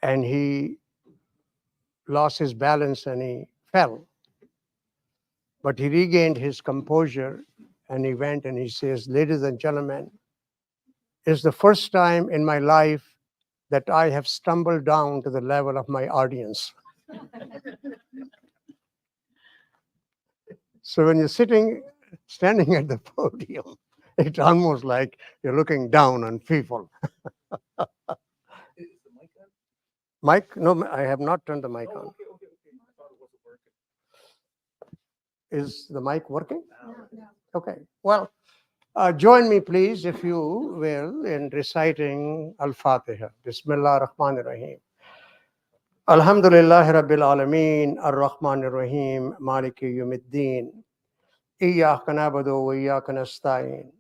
and he lost his balance and he fell. But he regained his composure and he went and he says, "Ladies and gentlemen, it's the first time in my life that I have stumbled down to the level of my audience." So when you're standing at the podium, it's almost like you're looking down on people. Is the mic on? Mic? No, I have not turned the mic Oh, on. okay. I thought it wasn't working. Is the mic working? No. Okay. Well, join me, please, if you will, in reciting Al-Fatiha. Bismillah ar-Rahman ar-Rahim. Alhamdulillah Rabbil Alameen, Ar-Rahman ar-Rahim, Maliki Yawmiddin. إياك نعبد وإياك نستعين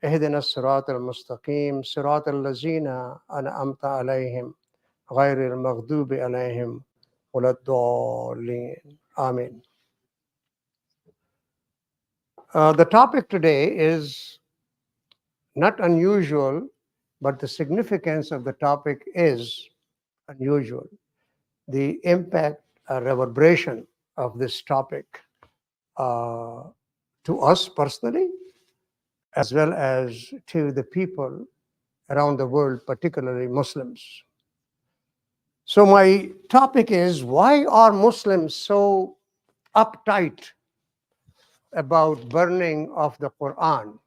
اهدنا الصراط المستقيم صراط الذين أنعمت عليهم غير المغضوب عليهم ولا الضالين. Amen. The topic today is not unusual, but the significance of the topic is unusual. The impact, reverberation of this topic to us personally, as well as to the people around the world, particularly Muslims. So my topic is, why are Muslims so uptight about burning of the Quran?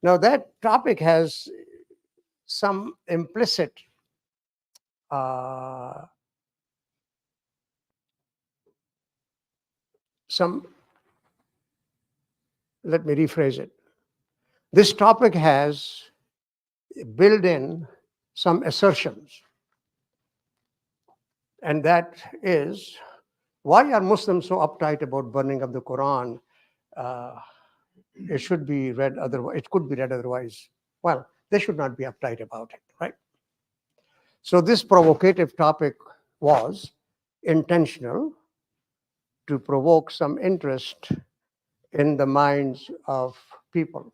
Now that topic has some implicit let me rephrase it. This topic has built in some assertions, and that is, why are Muslims so uptight about burning of the Quran? It should be read otherwise. It could be read otherwise. Well, they should not be uptight about it, right? So this provocative topic was intentional to provoke some interest in the minds of people.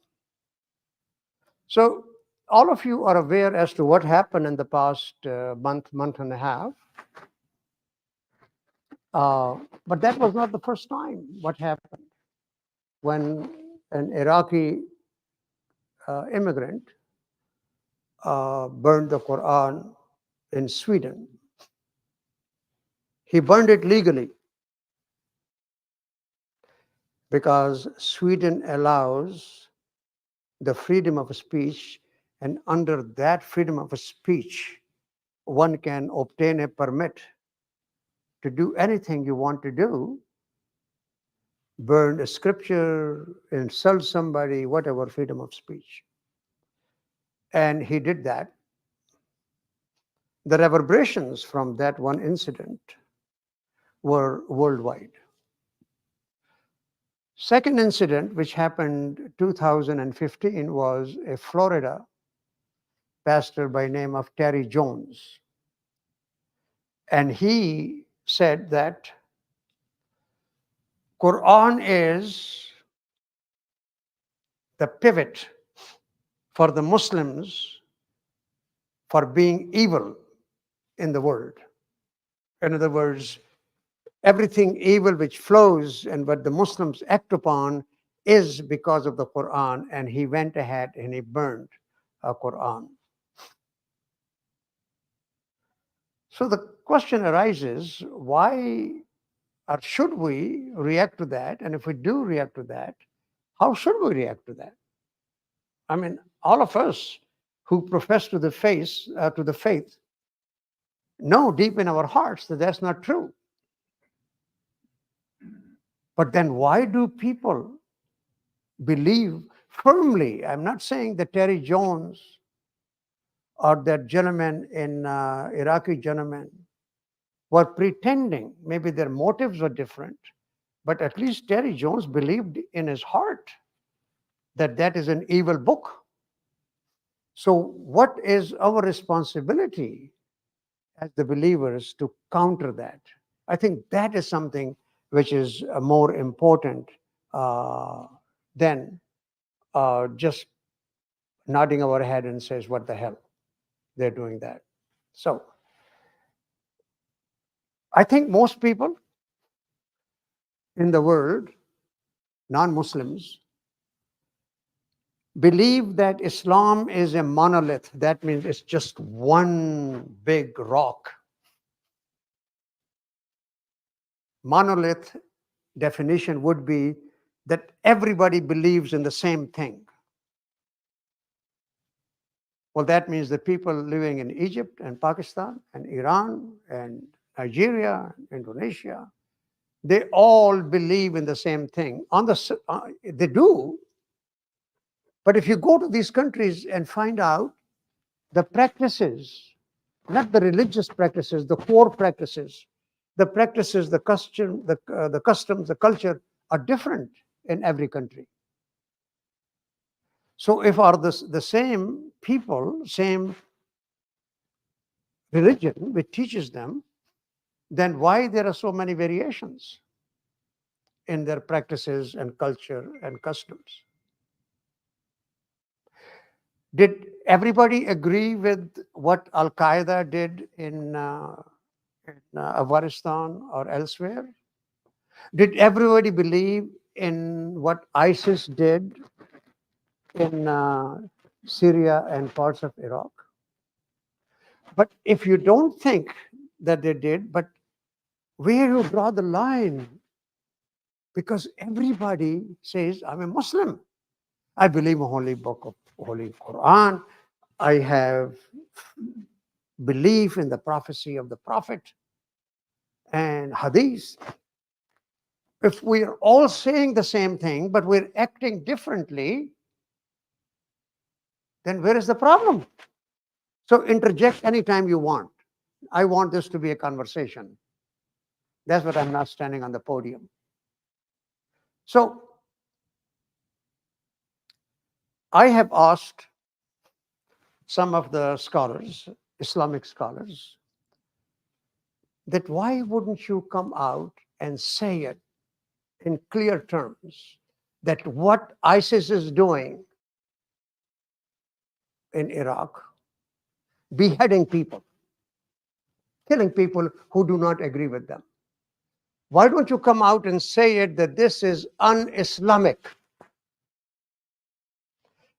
So all of you are aware as to what happened in the past month and a half. But that was not the first time what happened. When an Iraqi immigrant burned the Quran in Sweden, he burned it legally because Sweden allows the freedom of speech, and under that freedom of speech, one can obtain a permit to do anything you want to do, burn a scripture, insult somebody, whatever, freedom of speech. And he did that. The reverberations from that one incident were worldwide. Second incident, which happened 2015, was a Florida pastor by name of Terry Jones. And he said that Quran is the pivot for the Muslims for being evil in the world. In other words, everything evil which flows and what the Muslims act upon is because of the Quran, and he went ahead and he burned a Quran. So the question arises, why or should we react to that? And if we do react to that, how should we react to that? I mean, all of us who profess to the faith know deep in our hearts that that's not true. But then why do people believe firmly? I'm not saying that Terry Jones or that gentleman in Iraqi gentleman were pretending. Maybe their motives were different, but at least Terry Jones believed in his heart that that is an evil book. So what is our responsibility as the believers to counter that? I think that is something which is more important than just nodding our head and says, what the hell, they're doing that. So I think most people in the world, non-Muslims, believe that Islam is a monolith. That means it's just one big rock. Monolith definition would be that everybody believes in the same thing. Well, that means the people living in Egypt and Pakistan and Iran and Nigeria, Indonesia, they all believe in the same thing. They do, but if you go to these countries and find out the practices, not the religious practices, the core practices, the practices, the customs, the culture are different in every country. So if are the same people, same religion which teaches them, then why there are so many variations in their practices and culture and customs? Did everybody agree with what Al Qaeda did in Afghanistan or elsewhere? Did everybody believe in what ISIS did in Syria and parts of Iraq? But if you don't think that they did, but where you draw the line? Because everybody says, I'm a Muslim. I believe in Holy Book of Holy Quran. I have belief in the prophecy of the Prophet and Hadith. If we're all saying the same thing, but we're acting differently, then where is the problem? So interject anytime you want. I want this to be a conversation. That's what I'm not standing on the podium. So I have asked some of the scholars, Islamic scholars, that why wouldn't you come out and say it in clear terms that what ISIS is doing in Iraq, beheading people, killing people who do not agree with them. Why don't you come out and say it that this is un-Islamic?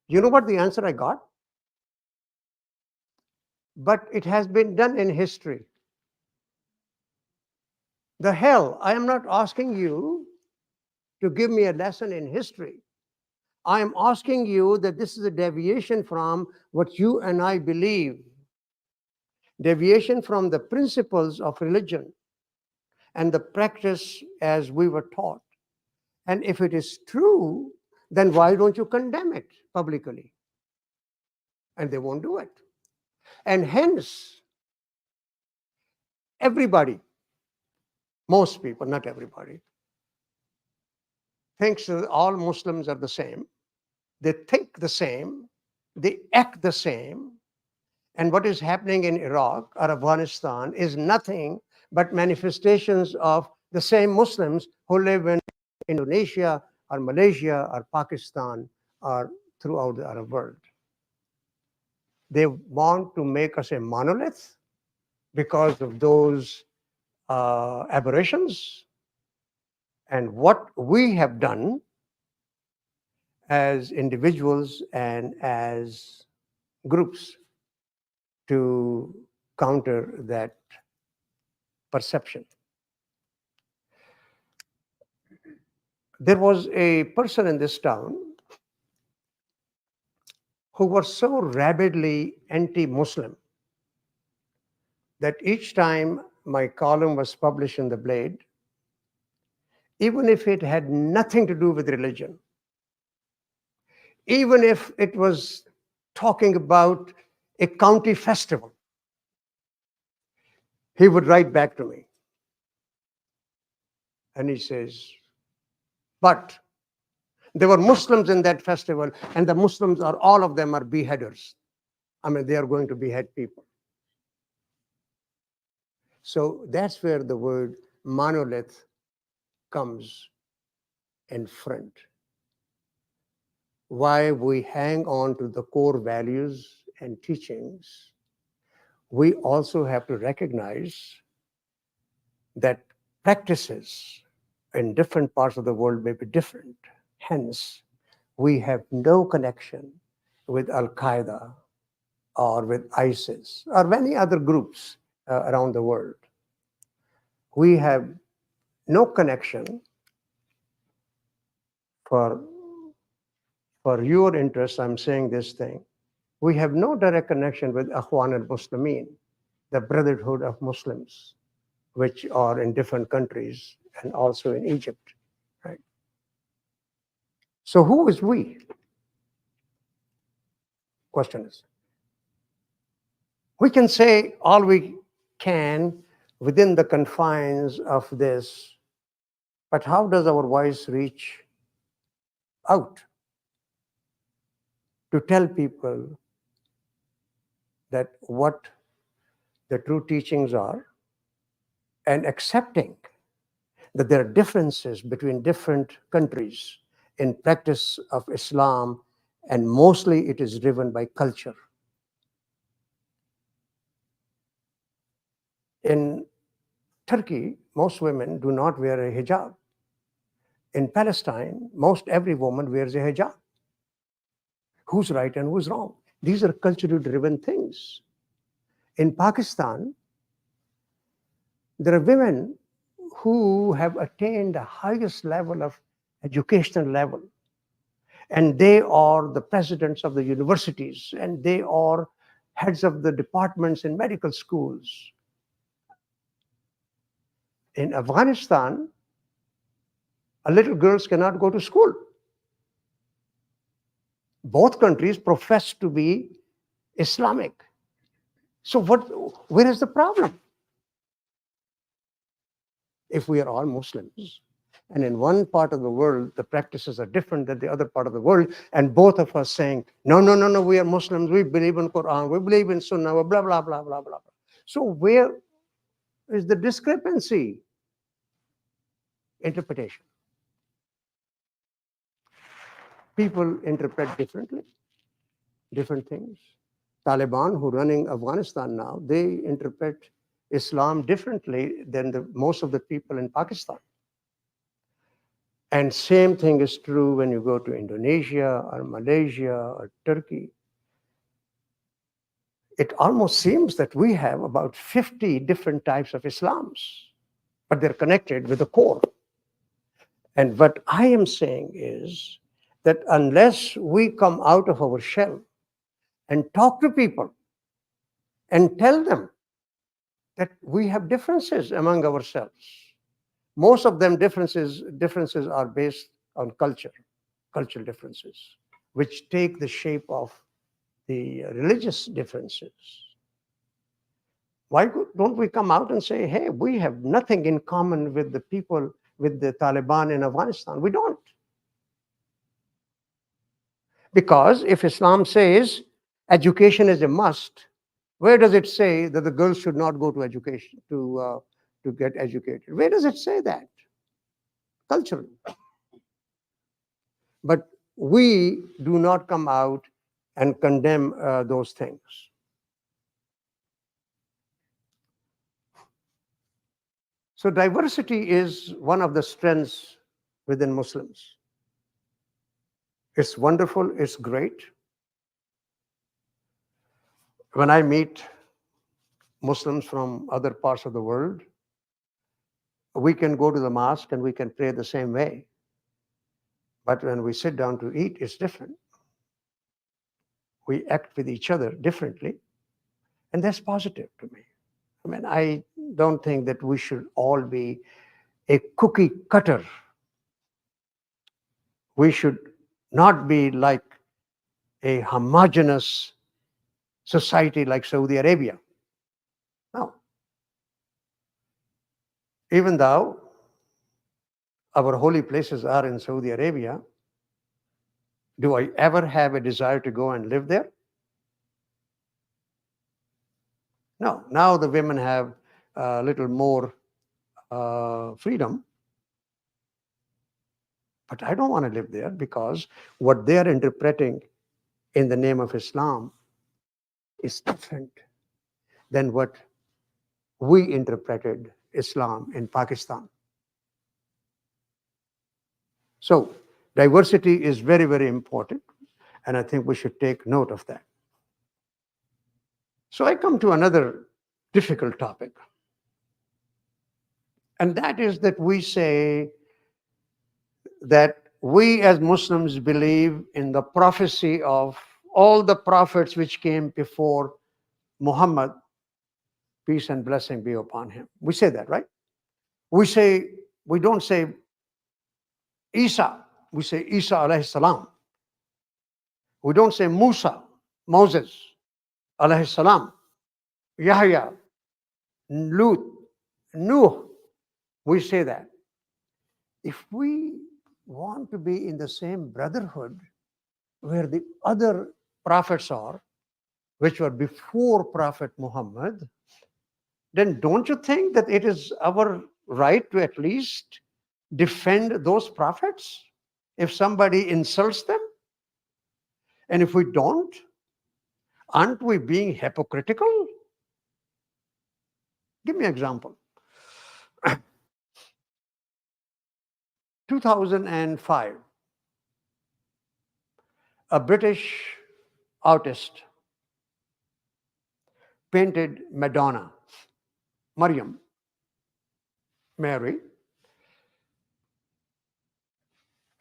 You know what the answer I got? But it has been done in history. The hell, I am not asking you to give me a lesson in history. I am asking you that this is a deviation from what you and I believe, deviation from the principles of religion and the practice as we were taught. And if it is true, then why don't you condemn it publicly? And they won't do it. And hence, everybody, most people, not everybody, thinks that all Muslims are the same. They think the same, they act the same. And what is happening in Iraq or Afghanistan is nothing but manifestations of the same Muslims who live in Indonesia or Malaysia or Pakistan or throughout the Arab world. They want to make us a monolith because of those aberrations. And what we have done as individuals and as groups to counter that perception. There was a person in this town who was so rabidly anti-Muslim that each time my column was published in the Blade, even if it had nothing to do with religion, even if it was talking about a county festival, he would write back to me. And he says, but there were Muslims in that festival, and the Muslims are, all of them are beheaders. I mean, they are going to behead people. So that's where the word monolith comes in front. Why we hang on to the core values and teachings, we also have to recognize that practices in different parts of the world may be different. Hence, we have no connection with Al Qaeda or with ISIS or many other groups around the world. We have no connection for your interest. I'm saying this thing. We have no direct connection with Akhwan al-Muslimin, the Brotherhood of Muslims, which are in different countries and also in Egypt, right? So who is we? Question is. We can say all we can within the confines of this, but how does our voice reach out to tell people that what the true teachings are, and accepting that there are differences between different countries in practice of Islam, and mostly it is driven by culture. In Turkey, most women do not wear a hijab. In Palestine, most every woman wears a hijab. Who's right and who's wrong? These are culturally driven things. In Pakistan, there are women who have attained the highest level of educational level, and they are the presidents of the universities, and they are heads of the departments in medical schools. In Afghanistan, little girls cannot go to school. Both countries profess to be Islamic. So where is the problem? If we are all Muslims, and in one part of the world the practices are different than the other part of the world, and both of us saying, no, no, no, no, we are Muslims, we believe in Quran, we believe in Sunnah, blah, blah, blah, blah, blah. So where is the discrepancy? Interpretation. People interpret differently, different things. Taliban, who are running Afghanistan now, they interpret Islam differently than most of the people in Pakistan. And same thing is true when you go to Indonesia or Malaysia or Turkey. It almost seems that we have about 50 different types of Islams, but they're connected with the core. And what I am saying is that unless we come out of our shell and talk to people and tell them that we have differences among ourselves, most of them differences are based on cultural differences, which take the shape of the religious differences. Why don't we come out and say, hey, we have nothing in common with the people, with the Taliban in Afghanistan? We don't. Because if Islam says education is a must, where does it say that the girls should not go to education, to get educated? Where does it say that? Culturally. But we do not come out and condemn those things. So diversity is one of the strengths within Muslims. It's wonderful, it's great. When I meet Muslims from other parts of the world, we can go to the mosque and we can pray the same way. But when we sit down to eat, it's different. We act with each other differently, and that's positive to me. I mean, I don't think that we should all be a cookie cutter. We should not be like a homogeneous society like Saudi Arabia. No. Even though our holy places are in Saudi Arabia, do I ever have a desire to go and live there? No. Now the women have a little more freedom. But I don't want to live there, because what they are interpreting in the name of Islam is different than what we interpreted Islam in Pakistan. So diversity is very, very important, and I think we should take note of that. So I come to another difficult topic, and that is that we say that we as Muslims believe in the prophecy of all the prophets which came before Muhammad, peace and blessing be upon him. We say that, right? We don't say Isa, we say Isa alayhi salam. We don't say Musa, Moses alayhi salam, Yahya, Lut, Nuh. We say that. If we want to be in the same brotherhood where the other prophets are, which were before Prophet Muhammad, then don't you think that it is our right to at least defend those prophets if somebody insults them? And if we don't, aren't we being hypocritical? Give me an example. 2005, a British artist painted Madonna, Maryam, Mary,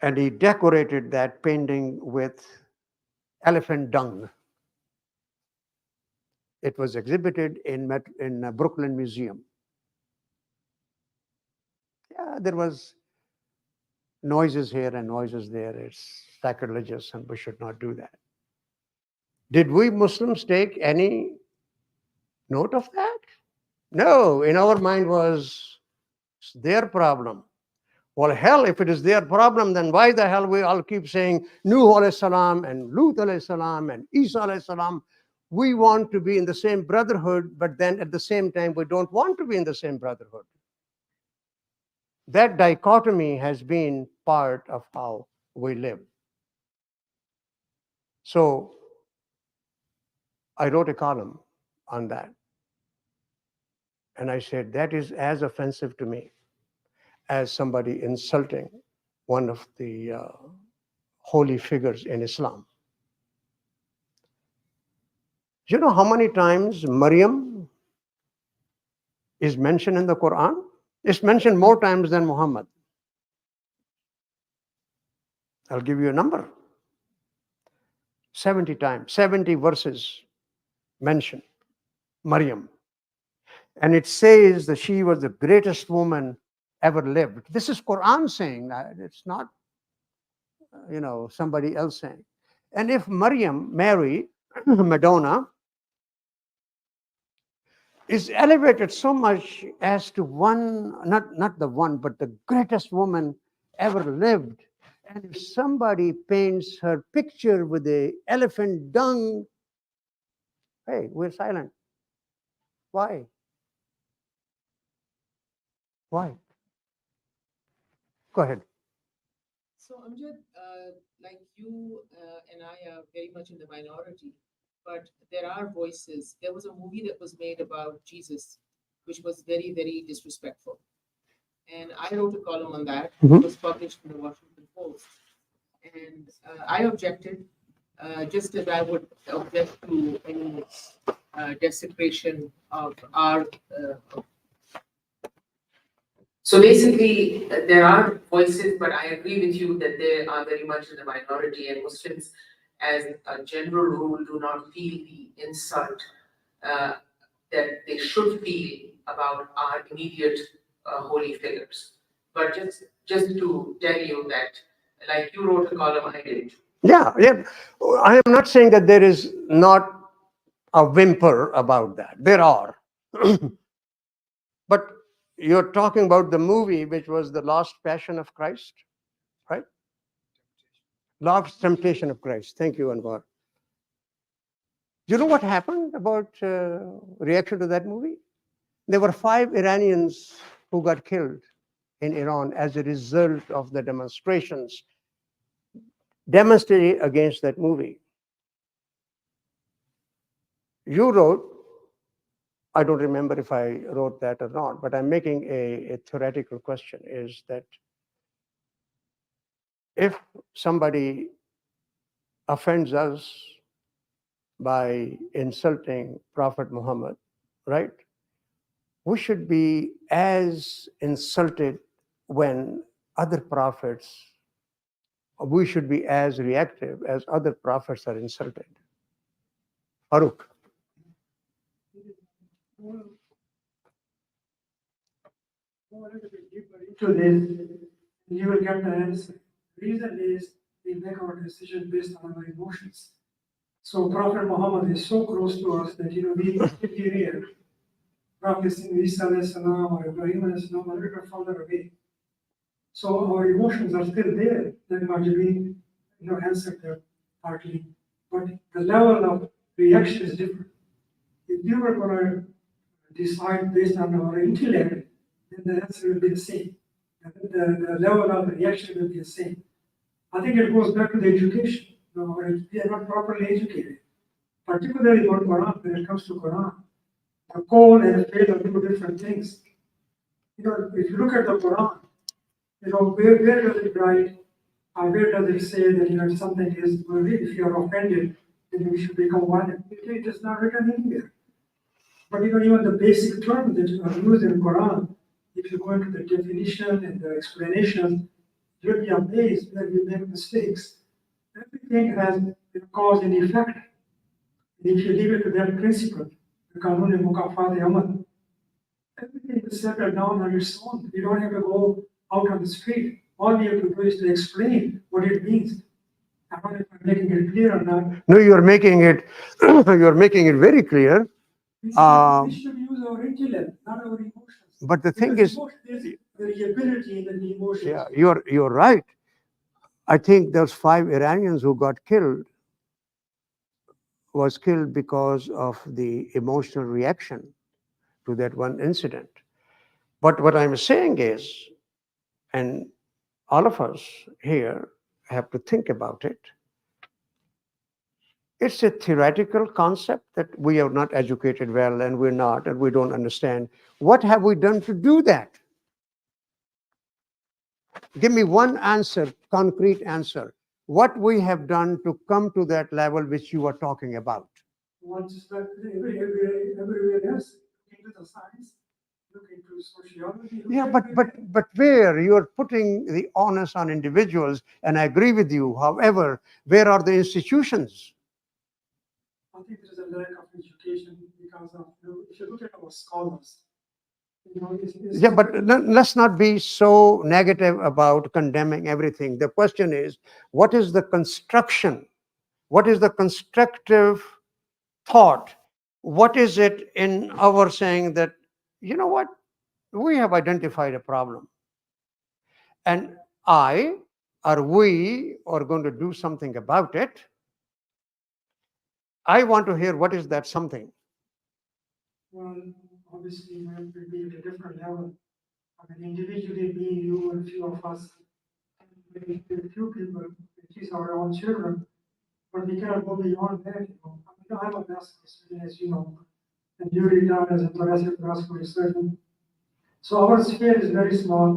and he decorated that painting with elephant dung. It was exhibited in Brooklyn Museum. Yeah, there was noises here and noises there. It's sacrilegious and we should not do that. Did we Muslims take any note of that? No, in our mind was it's their problem. Well, hell, if it is their problem, then why the hell we all keep saying Nuh alayhi salam and Lut alayhi salam and Isa alayhi salam? We want to be in the same brotherhood, but then at the same time, we don't want to be in the same brotherhood. That dichotomy has been part of how we live. So I wrote a column on that. And I said, that is as offensive to me as somebody insulting one of the holy figures in Islam. Do you know how many times Maryam is mentioned in the Quran? It's mentioned more times than Muhammad. I'll give you a number. 70 times, 70 verses mention Maryam. And it says that she was the greatest woman ever lived. This is Quran saying that. It's not, somebody else saying. And if Maryam, Mary, Madonna, is elevated so much as to one, not the one, but the greatest woman ever lived. And if somebody paints her picture with the elephant dung, hey, we're silent. Why? Why? Go ahead. So, Amjad, like you and I are very much in the minority, but there are voices. There was a movie that was made about Jesus, which was very, very disrespectful. And I wrote a column on that. Mhm. It was published in the Washington Post. And I objected, just as I would object to any desecration of our. So basically, there are voices, but I agree with you that they are very much in the minority, and Muslims, as a general rule, do not feel the insult that they should feel about our immediate holy figures. But just to tell you that, like you wrote a column, I did. Yeah. I am not saying that there is not a whimper about that. There are. But you're talking about the movie, which was The Lost Passion of Christ, right? Lost Temptation of Christ. Thank you, Anwar. Do you know what happened about reaction to that movie? There were 5 Iranians who got killed in Iran as a result of the demonstrations demonstrated against that movie. You wrote I don't remember if I wrote that or not, but I'm making a theoretical question is that if somebody offends us by insulting Prophet Muhammad, right? We should be as insulted when other prophets, we should be as reactive as other prophets are insulted. Farooq. Well, go a little bit deeper into this, you will get the answer. Reason is we make our decision based on our emotions. So Prophet Muhammad is so close to us that we hear Prophet Isa alayhi salam or Ibrahim alayhi salam a little further away. So our emotions are still there. Then Majid answered that partly. But the level of reaction is different. If you were going to decide based on our intellect, then the answer will be the same. The level of reaction will be the same. I think it goes back to the education. We are not properly educated, particularly about Quran. When it comes to Quran, the code and faith are two different things. If you look at the Quran, where does it write, or where does it say that if something is, if you are offended, then you should become violent? It is not written anywhere. But even the basic terms that are used in Quran, if you go into the definition and the explanation, you'll be amazed that we make mistakes. Everything has cause and effect. And if you leave it to that principle, the Kanun and Mukafat Amal, everything is settled down on its own. You don't have to go out on the street. All you have to do is to explain what it means. I don't know if I'm making it clear or not. No, you're making it you're making it very clear. We Um, should use our intellect, not our emotions. But the thing Because is, there's variability in the emotions. yeah, you're right. I think those 5 Iranians who got killed was killed because of the emotional reaction to that one incident. But what I'm saying is, and all of us here have to think about it, it's a theoretical concept that we are not educated well and we're not, and we don't understand. What have we done to do that? Give me one answer, concrete answer. What we have done to come to that level which you are talking about. One just like everywhere else, look into the science, look into sociology. Yeah, but where you're putting the onus on individuals, and I agree with you. However, where are the institutions? I think there is a lack of education because of, if you look at our scholars, Yeah, but let's not be so negative about condemning everything. The question is, what is the construction? What is the constructive thought? What is it in our saying that, you know what, we have identified a problem, and I or we are going to do something about it. I want to hear what is that something. well, obviously, man, will be at a different level. I mean, individually, me, you, and a few of us, maybe a few people, at least our own children, but we cannot go beyond that. I mean, I'm a master student, as you know, and you returned as a thoracic vascular surgeon. So our sphere is very small.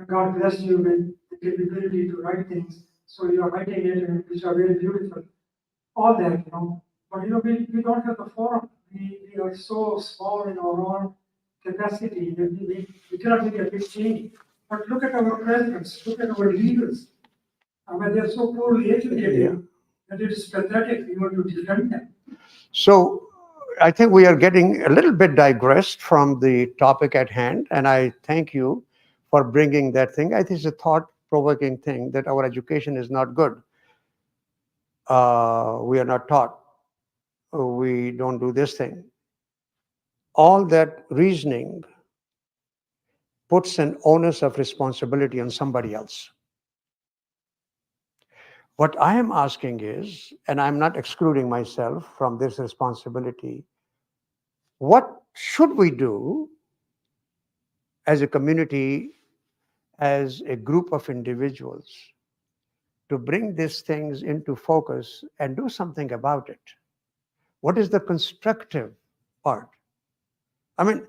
God bless you with the capability to write things. So you are writing it, and which are very beautiful. All that. But we don't have the forum. We are so small in our own capacity that we cannot make a big change. But look at our presidents, look at our leaders. I mean, they're so poorly educated Yeah. that it is pathetic, to defend them. So I think we are getting a little bit digressed from the topic at hand, and I thank you for bringing that thing. I think it's a thought-provoking thing that our education is not good. We are not taught. We don't do this thing. All that reasoning puts an onus of responsibility on somebody else. What I am asking is, and I'm not excluding myself from this responsibility, what should we do as a community, as a group of individuals, to bring these things into focus and do something about it? What is the constructive part? I mean,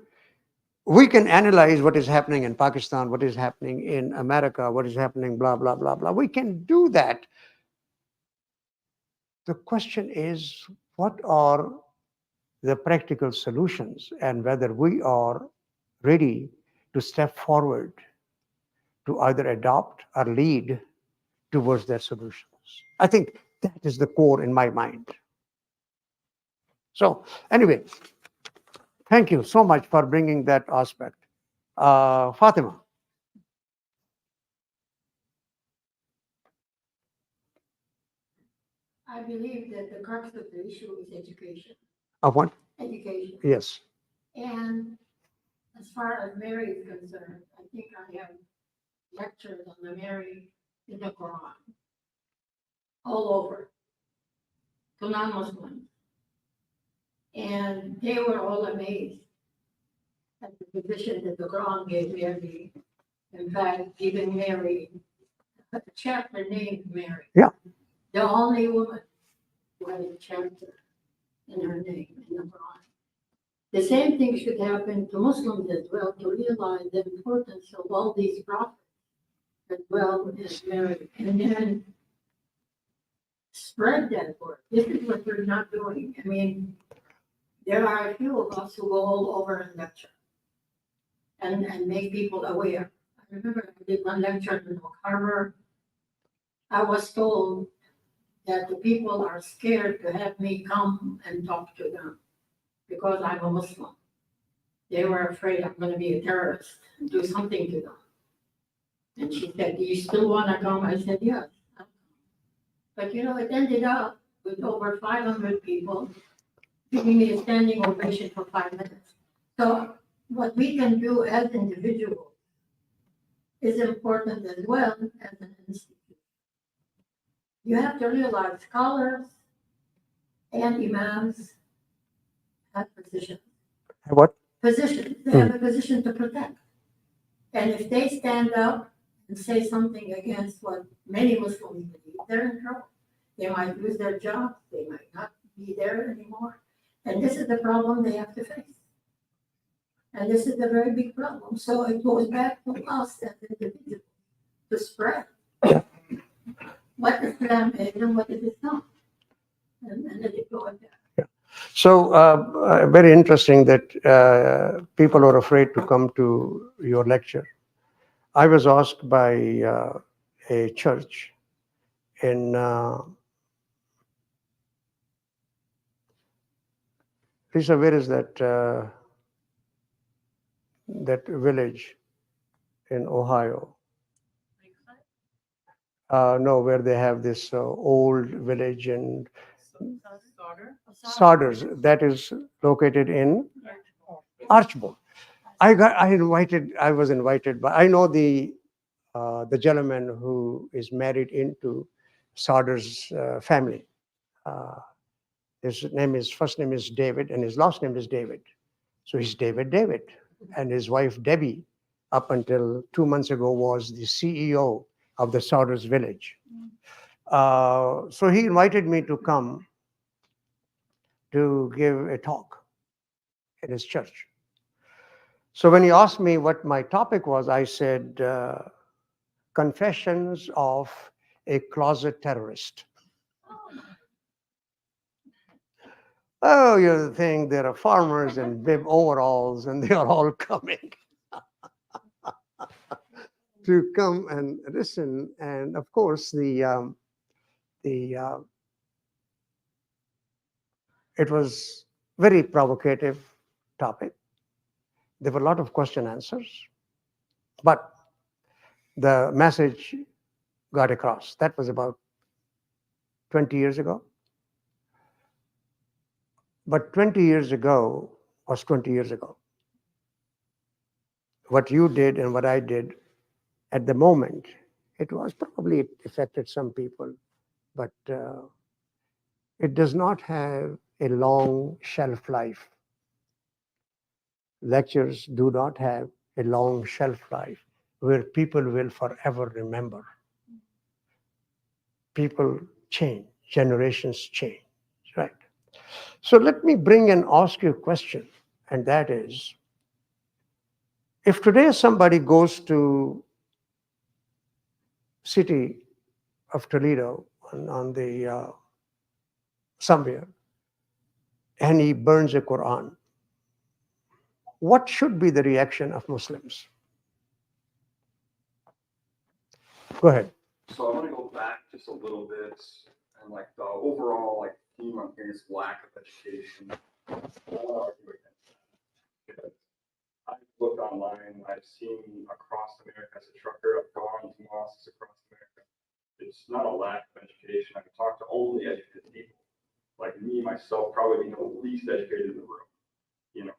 we can analyze what is happening in Pakistan, what is happening in America, what is happening, blah, blah, blah, blah. We can do that. The question is, what are the practical solutions and whether we are ready to step forward to either adopt or lead towards their solutions. I think that is the core in my mind. So anyway, thank you so much for bringing that aspect. Fatima. I believe that the crux of the issue is education. Of what? Education. Yes. And as far as Mary is concerned, I think I have lectures on the Mary in the Quran all over to non-Muslims. And they were all amazed at the position that the Quran gave Mary. In fact, giving Mary a chapter named Mary. Yeah. The only woman who had a chapter in her name in the Quran. The same thing should happen to Muslims as well, to realize the importance of all these prophets as well as Mary. And then spread that word. This is what we're not doing. I mean, there are a few of us who go all over and lecture and make people aware. I remember I did one lecture in Oak Harbor. I was told that the people are scared to have me come and talk to them because I'm a Muslim. They were afraid I'm going to be a terrorist and do something to them. And she said, do you still want to come? I said, yes. But you know, it ended up with over 500 people giving me a standing ovation for 5 minutes. So what we can do as individuals is important as well as an institution. You have to realize scholars and imams have positions. What? Positions. They have a position to protect. And if they stand up and say something against what many Muslims believe, they're in trouble. They might lose their jobs. They might not be there anymore. And this is the problem they have to face. And this is a very big problem. So it goes back to us as individuals to spread what Islam is and what it is not. And let it go like that. So very interesting that people are afraid to come to your lecture. I was asked by a church in Lisa, where is that that village in Ohio? No, where they have this old village and Sardars that is located in Archbold. I was invited by, I know the gentleman who is married into Sardars family. His first name is David and his last name is David. So he's David. And his wife Debbie, up until 2 months ago, was the CEO of the Sardars village. So he invited me to come to give a talk in his church. So when he asked me what my topic was, I said, Confessions of a Closet Terrorist. Oh, you think there are farmers in bib overalls and they are all coming to come and listen. And of course, it was very provocative topic. There were a lot of question answers, but the message got across. That was about 20 years ago. But 20 years ago was 20 years ago. What you did and what I did at the moment, it affected some people, but it does not have a long shelf life. Lectures do not have a long shelf life where people will forever remember. People change, generations change, right? So let me bring and ask you a question. and that is, if today somebody goes to city of Toledo on the somewhere, and he burns a Quran, what should be the reaction of Muslims? Go ahead. So I want to go back just a little bit and like the overall like theme on here is lack of education. I want to argue against that because I've looked online, I've seen across America as a trucker, I've gone to mosques across America. It's not a lack of education. I've talked to only educated people. Like me, myself, probably being the least educated in the room. You know,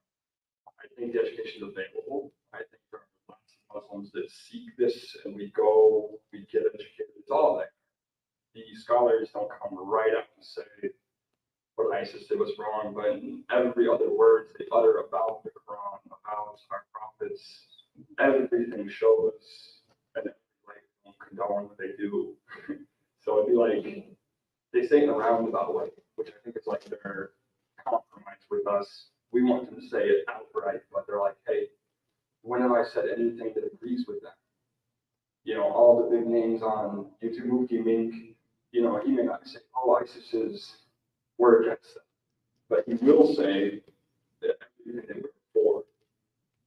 I think the education is available. I think there are lots of Muslims that seek this and we go, we get educated. It's all there. The scholars don't come right up and say what ISIS did was wrong, but in every other word they utter about the Quran, about our prophets, everything shows and like don't condone what they do. So it'd be like they say in a roundabout way, which I think is like their compromise with us. We want them to say it outright, but they're like, hey, when have I said anything that agrees with them? You know, all the big names on YouTube, Mufti Mink, you know, he may not say, oh, ISIS is, we're against them. But he will say that everything they were for.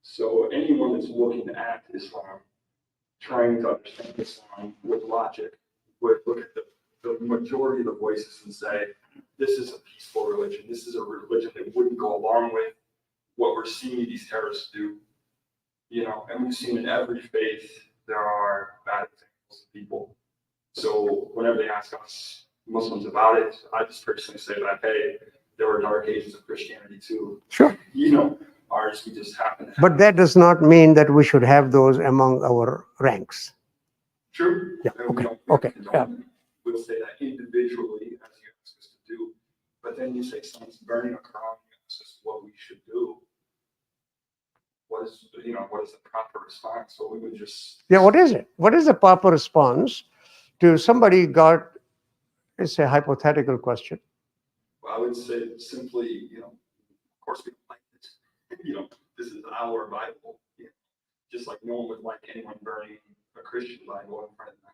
So anyone that's looking at Islam, trying to understand Islam with logic, would look at the majority of the voices and say, this is a peaceful religion. This is a religion that wouldn't go along with what we're seeing these terrorists do. You know, and we've seen in every faith, there are bad examples of people. So whenever they ask us Muslims about it, I just personally say that, hey, there were dark ages of Christianity too. Sure. You know, ours, we just happen to have. But that does not mean that we should have those among our ranks. True. Yeah, And we okay, don't okay, condone yeah. them. We'll say that individually, as you ask us to do. But then you say someone's burning a Quran, you ask us what we should do. What is the proper response? So we would just. Yeah, what is it? What is the proper response to somebody got, it's a hypothetical question. I would say simply, you know, of course we don't like this. You know, this is our Bible. You know, just like no one would like anyone burning a Christian Bible in front of them.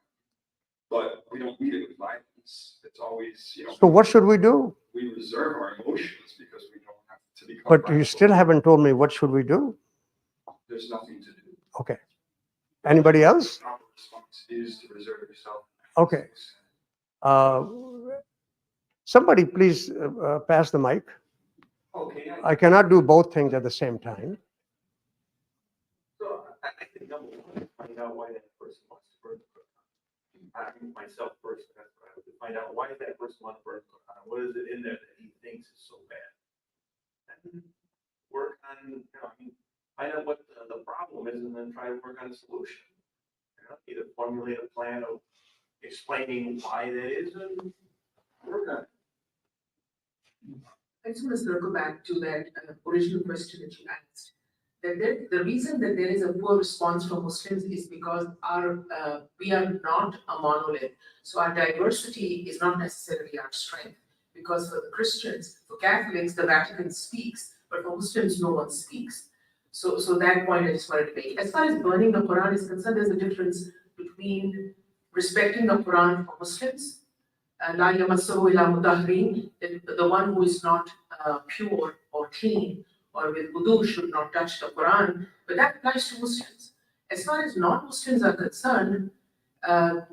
But we don't meet it with violence. It's always, you know. So what should we do? We reserve our emotions because we don't have to become. But you violent. still haven't told me what should we do. There's nothing to do. Okay. Anybody else? The proper response is to reserve yourself. Okay. Somebody please pass the mic. Okay. I cannot do both things at the same time. So I think number one, find out why that person wants to burn the Quran. I mean, myself first, that's what I would do. Find out why that person wants to burn the Quran. What is it in there that he thinks is so bad? And work on, find out what the problem is and then try to work on a solution. Either formulate a plan of explaining why that is and work on it. I just want to circle back to that original question that you asked. That the reason that there is a poor response from Muslims is because we are not a monolith. So our diversity is not necessarily our strength. Because for the Christians, for Catholics, the Vatican speaks, but for Muslims, no one speaks. So that point I just wanted to make. As far as burning the Quran is concerned, there's a difference between respecting the Quran for Muslims, La yamassahu illa mutahharin, the one who is not pure or clean or with wudu should not touch the Quran, but that applies to Muslims. As far as non-Muslims are concerned,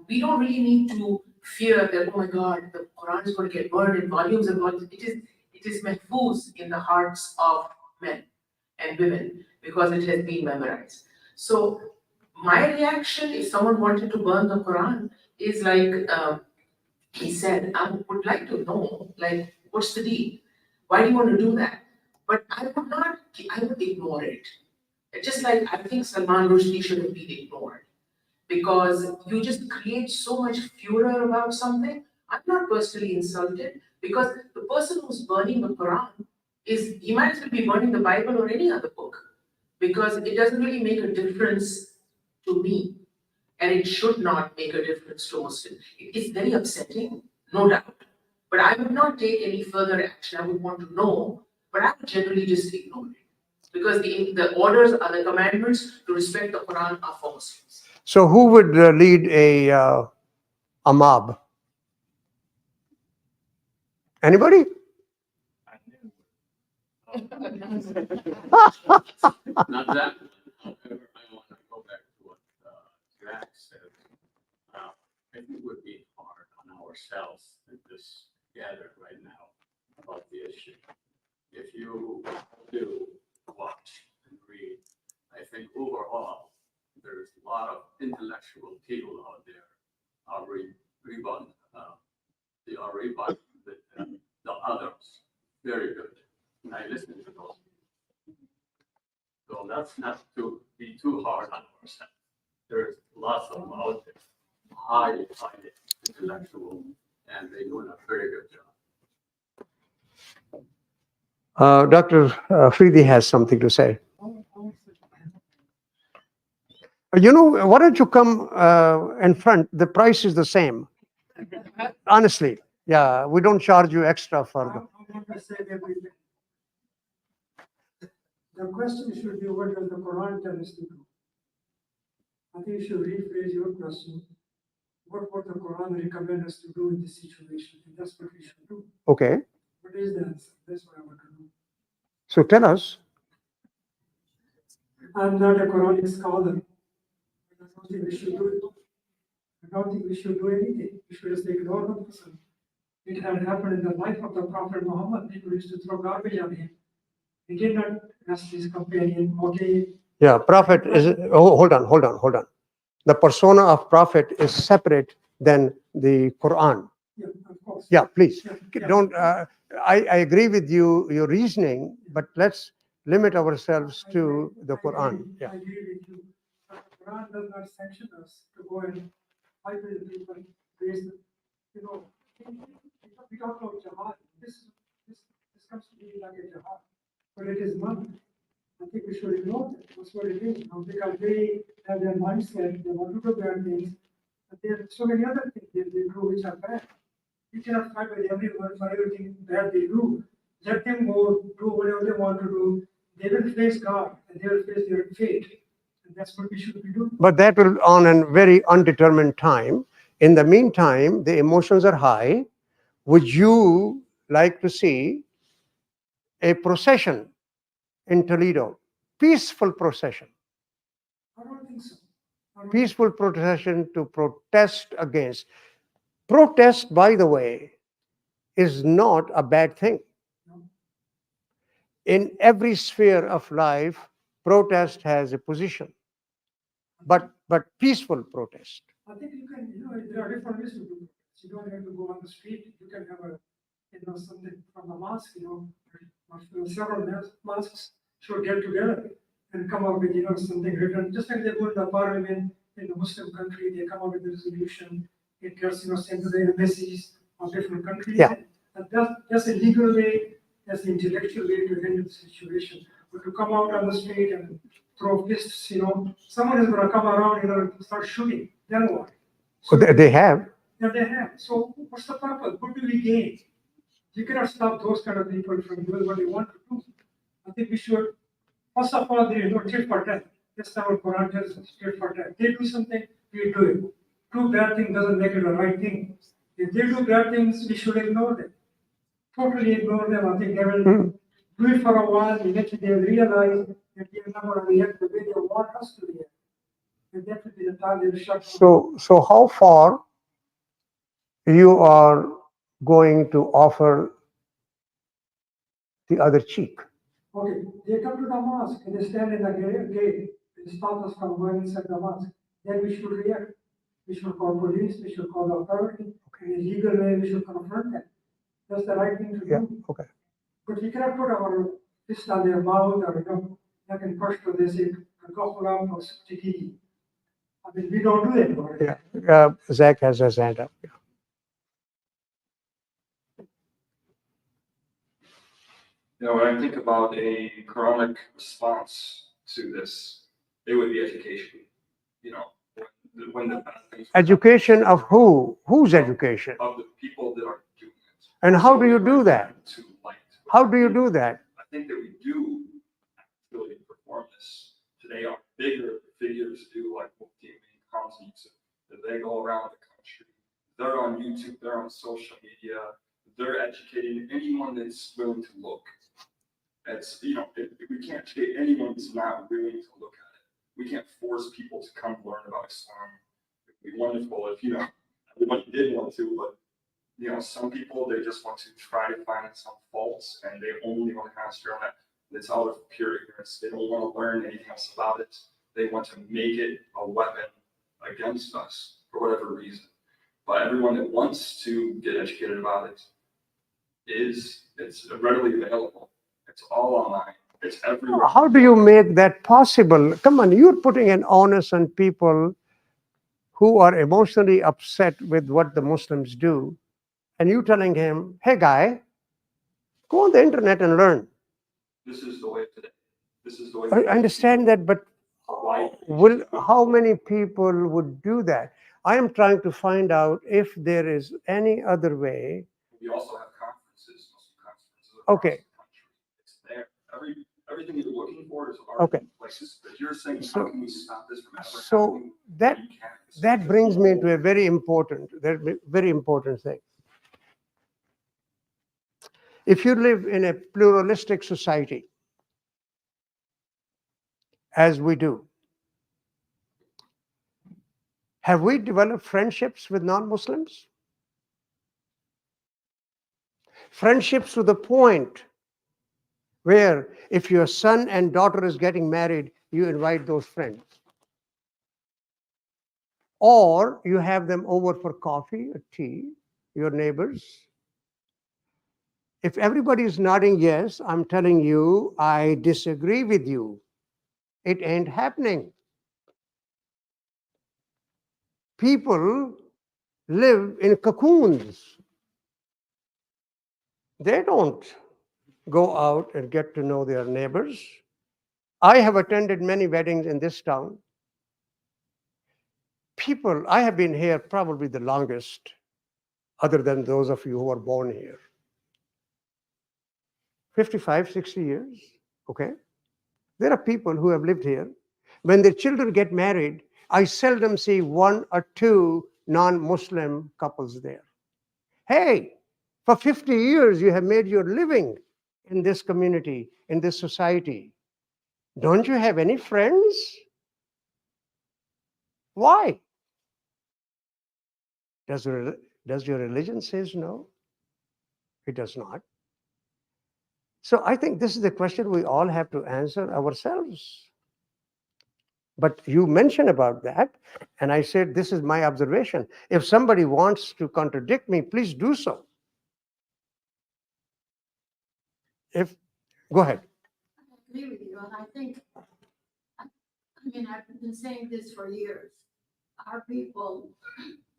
we don't really need to fear that, oh my God, the Quran is going to get burned in volumes and volumes. It is mahfuz in the hearts of men and women because it has been memorized. So my reaction if someone wanted to burn the Quran is like, he said, I would like to know, like, what's the deal? Why do you want to do that? But I would ignore it. It's just like, I think Salman Rushdie should have been ignored. Because you just create so much furor about something. I'm not personally insulted because the person who's burning the Quran he might as well be burning the Bible or any other book. Because it doesn't really make a difference to me. And it should not make a difference to Muslims. It is very upsetting, no doubt. But I would not take any further action. I would want to know, but I would generally just ignore it. Because the orders are the commandments to respect the Quran are for Muslims. So who would lead a mob? Anybody? I knew. Not that one. However, I want to go back to what Jack said. I think it would be hard on ourselves to just gather right now about the issue. If you do watch and read, I think overall, there's a lot of intellectual people out there are rebutting the others. Very good. And I listen to those. So that's not to be too hard on ourselves. There's lots of them out there, highly intellectual, and they're doing a very good job. Dr. Freedy has something to say. You know, why don't you come in front? The price is the same. Honestly, yeah, we don't charge you extra for the. I want to say everything. The question should be, what does the Quran tell us to do? I think you should rephrase your question. What would the Quran recommend us to do in this situation? And that's what we should do. Okay, What is the answer? That's what I want to know. so tell us. I'm not a Quranic scholar. I don't think we should do it. I don't think we should do anything. We should just ignore the person. It had happened in the life of the Prophet Muhammad. People used to throw garbage at him. He did not ask his companion, okay, Yeah, prophet is. Oh, hold on. The persona of prophet is separate than the Quran. yeah, of course. Yeah, please. Yeah. Don't. I agree with you, your reasoning, but let's limit ourselves to the Quran. Yeah. I agree with you. But the Quran does not sanction us to go and fight with the people, raise the, you know, we talk about jihad. This comes to be like a jihad, but it is not. I think we should ignore that. That's what it is. Now, because they have their mindset, they want to do bad things, but there are so many other things that they do which are bad. You cannot fight with everyone for everything bad they do. Let them go do whatever they want to do. They will face God and they will face their fate. And that's what we should be doing. But that will on a very undetermined time. In the meantime, the emotions are high. Would you like to see a procession in Toledo? Peaceful procession. I don't think so. I don't- Peaceful procession to protest against. Protest, by the way, is not a bad thing. In every sphere of life, protest has a position, but peaceful protest. I think you can, there are different ways to do it. You don't have to go on the street. You can have something from the mosque, or several mosques should get together and come up with, something written, just like they do in the parliament in the Muslim country, they come up with a resolution. It gets, sent to the embassies of different countries. Yeah. And that's a legal way, that's the intellectual way to handle the situation. But to come out on the street and throw fists, someone is gonna come around, start shooting, then what? So they have. Yeah, they have. So what's the purpose? What do we gain? You cannot stop those kind of people from doing what they want to do. I think we should, first of all, tit for tat. That's not what Quran tells us, tit for tat. They do something, we do it. Do bad thing doesn't make it a right thing. If they do bad things, we should ignore them. Totally ignore them. I think they will do it for a while, eventually they will realize that they are not going to react the way they want us to react. And that will be the time they will shut down. So how far you are going to offer the other cheek? Okay, they come to the mosque and they stand in the gate and stop us from going inside the mosque. Then we should react. We should call police, we should call the authority. In a legal way, we should confront them. That's the right thing to Yeah, do. okay. But we cannot put our fist on their mouth or, like in Pashto, they say, "Kakulam or Tikiki." I mean, we don't do that. Over here. Yeah, Zach has his hand up. When I think about a Quranic response to this, it would be education. When the bad things Education of who? Whose education? of the people that are doing it. And how So do you we do bring that? them to light. How do you do that? I think that we do actually to use it. They go around the country. They're on YouTube, they're on social media, they're educating anyone that's willing to look. It's, if we can't educate anyone that's not willing to look at it. We can't force people to come learn about Islam. It'd be wonderful if, everybody did want to, but some people, they just want to try to find some faults and they only want to concentrate on that. It's out of pure ignorance. They don't want to learn anything else about it. They want to make it a weapon against us for whatever reason. But everyone that wants to get educated about it it's readily available. It's all online. It's everywhere. How do you make that possible? Come on, you're putting an onus on people who are emotionally upset with what the Muslims do, and you telling him, hey guy, go on the internet and learn. This is the way of today. This is the way. I understand that, but how many people would do that? I am trying to find out if there is any other way. We also have conferences, Muslim conferences Okay. across the country. It's there. Everything you're looking for is Okay. already in places. But you're saying, So- how can we stop this from ever So happening? that You can't. that brings me to a very important thing. If you live in a pluralistic society, as we do, have we developed friendships with non-Muslims? Friendships to the point where if your son and daughter is getting married, you invite those friends. Or you have them over for coffee or tea, your neighbors. If everybody is nodding yes, I'm telling you, I disagree with you. It ain't happening. People live in cocoons. They don't go out and get to know their neighbors. I have attended many weddings in this town. I have been here probably the longest, other than those of you who are born here. 55, 60 years, okay? There are people who have lived here. When their children get married, I seldom see one or two non-Muslim couples there. Hey, for 50 years, you have made your living in this community, in this society. Don't you have any friends? Why? Does your religion says no? It does not. So I think this is the question we all have to answer ourselves. But you mentioned about that, and I said, this is my observation. If somebody wants to contradict me, please do so. Go ahead. I agree with you, and I think, I've been saying this for years. Our people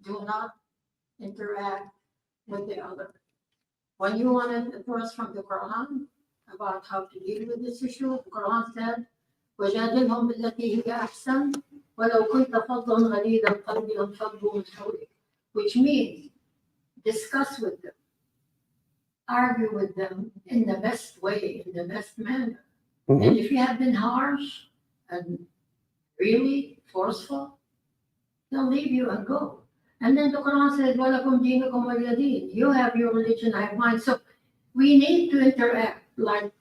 do not interact with the other. When you wanted a verse from the Quran about how to deal with this issue, the Quran said, وَجَادِلْهُمْ بِالَّتِي هِيَ أَحْسَنُ وَلَوْ كُنْتَ فَضًّا غَلِيظَ الْقَلْبِ لَانفَضُّوا مِنْ حَوْلِكَ, which means discuss with them, argue with them in the best way, in the best manner. And if you have been harsh and really forceful, they'll leave you and go. And then the Quran says, وَلَكُمْ دِينُكُمْ وَلِيَ دِينِ. You have your religion, I have mine. So we need to interact. Like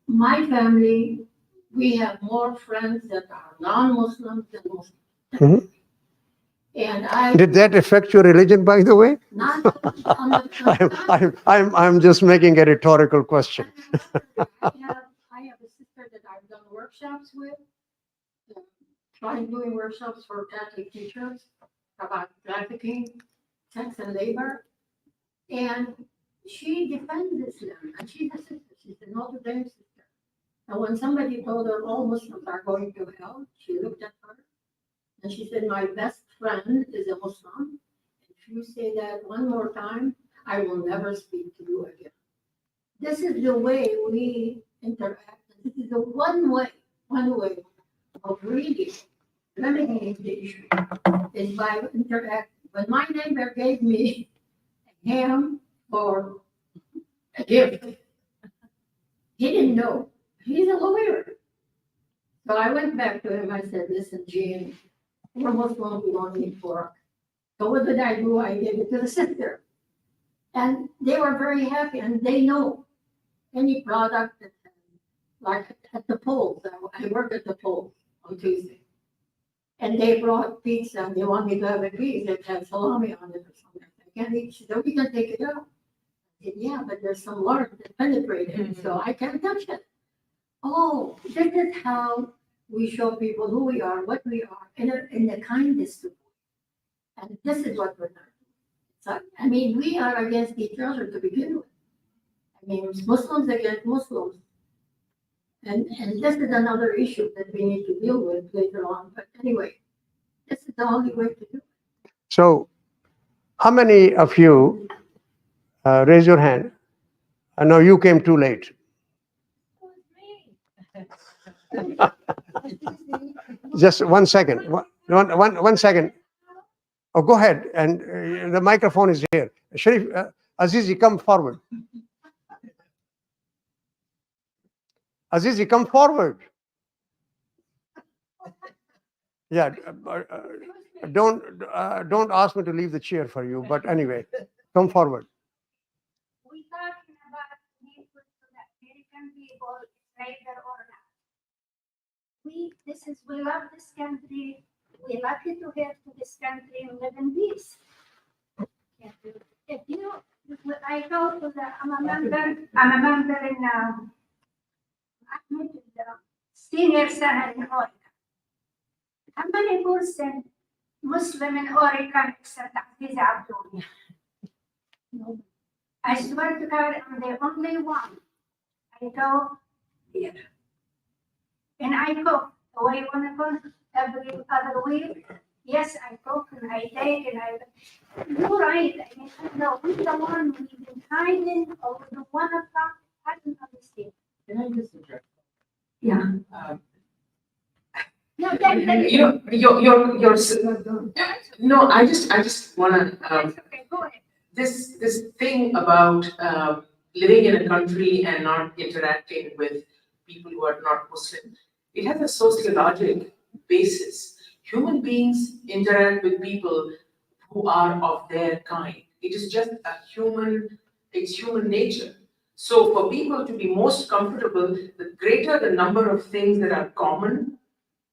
my family, we have more friends that are non-Muslims than Muslims. And Did that affect your religion, by the way? Not on the I'm just making a rhetorical question. I have a sister that I've done workshops with, doing workshops for Catholic teachers about trafficking, sex and labor. And she defends Islam, and she's a sister, she's a Notre Dame sister. And when somebody told her all Muslims are going to hell, she looked at her and she said, my best friend is a Muslim. If you say that one more time, I will never speak to you again. This is the way we interact. This is the one way of really remedying the issue is by interacting. When my neighbor gave me a ham for a gift, he didn't know. He's a lawyer. So I went back to him. I said, listen, Gene, We're Muslim, we don't need pork. So what did I do? I gave it to the sister. And they were very happy, and they know any product that, like at the polls, I work at the polls on Tuesday. And they brought pizza, and they want me to have a piece that had salami on it or something. I can't eat, she said, we can take it out. I said, yeah, but there's some lard that penetrated, so I can't touch it. Oh, this is how we show people who we are, what we are, in the kindest of ways. And this is what we're not doing. So, I mean, we are against each other to begin with. I mean, it's Muslims against Muslims. And this is another issue that we need to deal with later on. But anyway, this is the only way to do it. So, how many of you, raise your hand? I know you came too late. Just 1 second. One second. Oh, go ahead. And the microphone is here. Sharif, Azizi, come forward. Azizi, come forward. Yeah. Don't ask me to leave the chair for you. But anyway, come forward. We talking about people to the American people, either or not. We love this country. We're lucky to have to this country and live in peace. If you, I go to the, I'm a member in, the senior center in Oregon. How many percent Muslim in Oregon except Aziz Abdul? I swear to God, I'm the only one. I go there. And I cook the way you want to cook every other week. Yes, I cook and I take and I. You're right. I mean, no, we're the one we've been hiding or the one of them. I don't understand. Can I just interrupt? Yeah. No, No, I just wanna, okay, go ahead. this thing about living in a country and not interacting with people who are not Muslim, it has a sociologic basis. Human beings interact with people who are of their kind. It is just it's human nature. So for people to be most comfortable, the greater the number of things that are common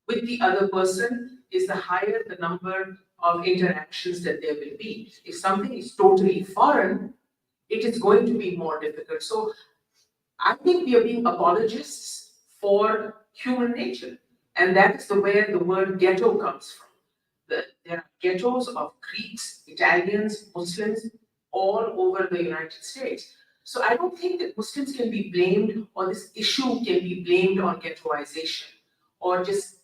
with the other person is the higher the number of interactions that there will be. If something is totally foreign, it is going to be more difficult. So I think we are being apologists for human nature. And that is where the word ghetto comes from. There are ghettos of Greeks, Italians, Muslims, all over the United States. So I don't think that Muslims can be blamed, or this issue can be blamed on ghettoization, or just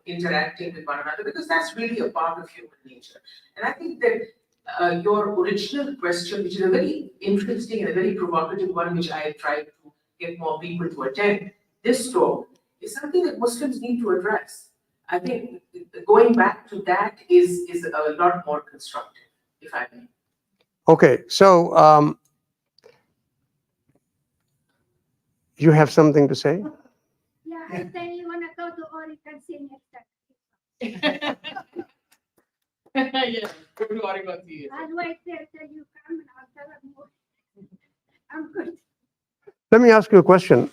interacting with one another, because that's really a part of human nature. And I think that your original question, which is a very interesting and a very provocative one, which I tried to get more people to attend this talk, is something that Muslims need to address. I think going back to that is a lot more constructive, if I may. Okay, so you have something to say? Yeah, I say you wanna go to Oregon Senior Center. Yeah, go to Oregon. I'll wait there till you come and I'll tell them more. I'm good. Let me ask you a question.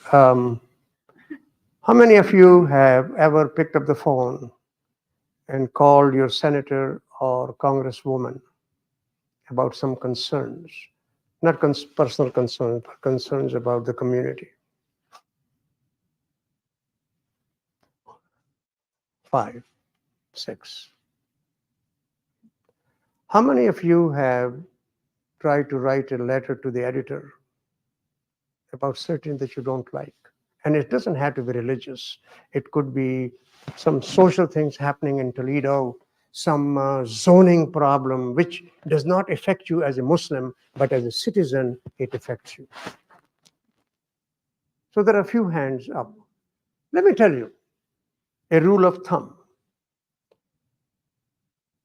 How many of you have ever picked up the phone and called your senator or congresswoman about some concerns? Not personal concerns, but concerns about the community. 5, 6. How many of you have tried to write a letter to the editor about something that you don't like? And it doesn't have to be religious. It could be some social things happening in Toledo, some zoning problem, which does not affect you as a Muslim, but as a citizen, it affects you. So there are a few hands up. Let me tell you a rule of thumb.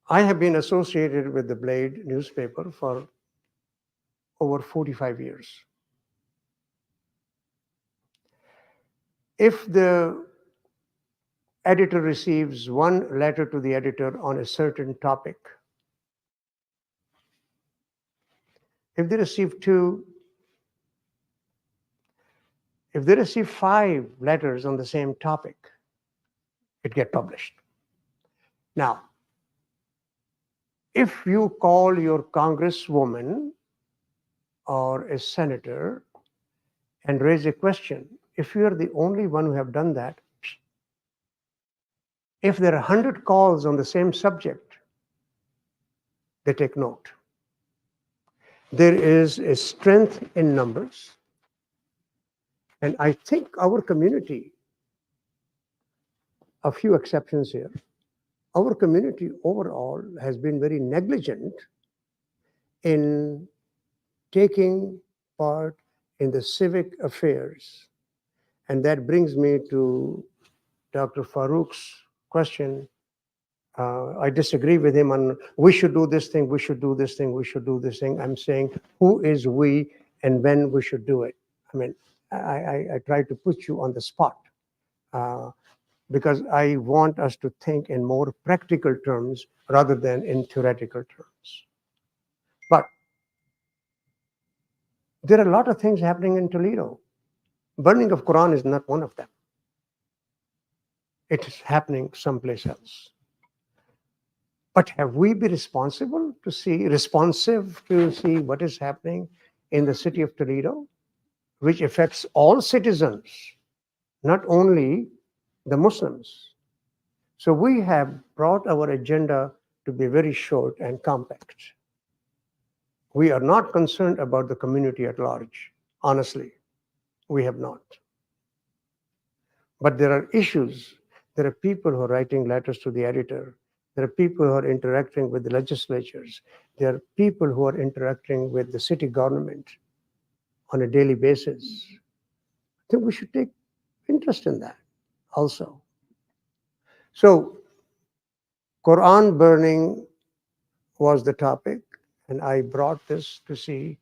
I have been associated with the Blade newspaper for over 45 years. If the editor receives one letter to the editor on a certain topic. If they receive two, if they receive 5 letters on the same topic, it gets published. Now, if you call your congresswoman or a senator and raise a question, if you are the only one who have done that, if there are 100 calls on the same subject, they take note. There is a strength in numbers. And I think our community, a few exceptions here, our community overall has been very negligent in taking part in the civic affairs. And that brings me to Dr. Farooq's question. I disagree with him on we should do this thing, we should do this thing, we should do this thing. I'm saying who is we and when we should do it. I mean, I try to put you on the spot because I want us to think in more practical terms rather than in theoretical terms. But there are a lot of things happening in Toledo. Burning of Quran is not one of them. It is happening someplace else. But have we been responsive to see what is happening in the city of Toledo, which affects all citizens, not only the Muslims? So we have brought our agenda to be very short and compact. We are not concerned about the community at large, honestly. We have not. But there are issues. There are people who are writing letters to the editor. There are people who are interacting with the legislatures. There are people who are interacting with the city government on a daily basis. I think we should take interest in that also. So, Quran burning was the topic, and I brought this to see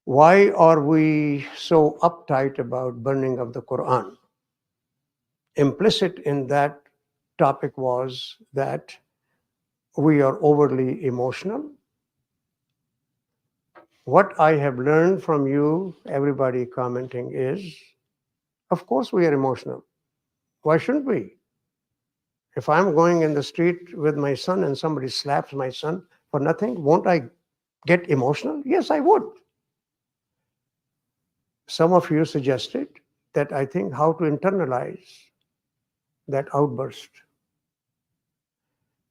why are we so uptight about burning of the Quran. Implicit in that topic was that we are overly emotional. What I have learned from you, everybody commenting, is, of course we are emotional. Why shouldn't we? If I'm going in the street with my son and somebody slaps my son for nothing, won't I get emotional? Yes, I would. Some of you suggested that I think how to internalize that outburst.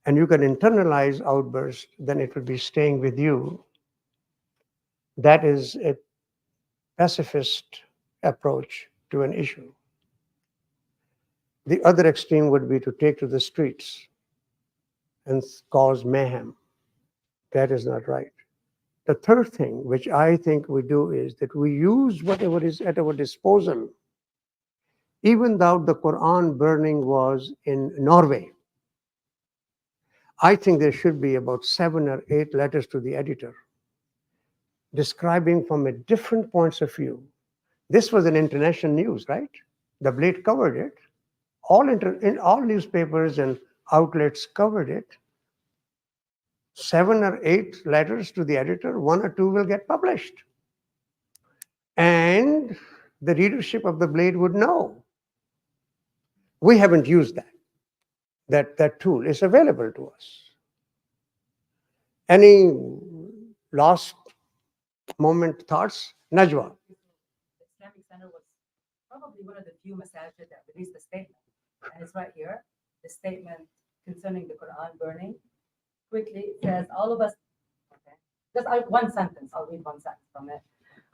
And you can internalize outburst, then it will be staying with you. That is a pacifist approach to an issue. The other extreme would be to take to the streets and cause mayhem. That is not right. The third thing, which I think we do, is that we use whatever is at our disposal. Even though the Quran burning was in Norway, I think there should be about 7 or 8 letters to the editor describing from a different points of view. This was an international news, right? The Blade covered it. In all newspapers and outlets covered it. 7 or 8 letters to the editor, 1 or 2 will get published. And the readership of the Blade would know. We haven't used that. That tool is available to us. Any last moment thoughts? Najwa. The Islamic Center was probably one of the few masajid that released a statement. And it's right here, the statement concerning the Quran burning. Quickly, it says, all of us, okay, just one sentence, I'll read one sentence from it.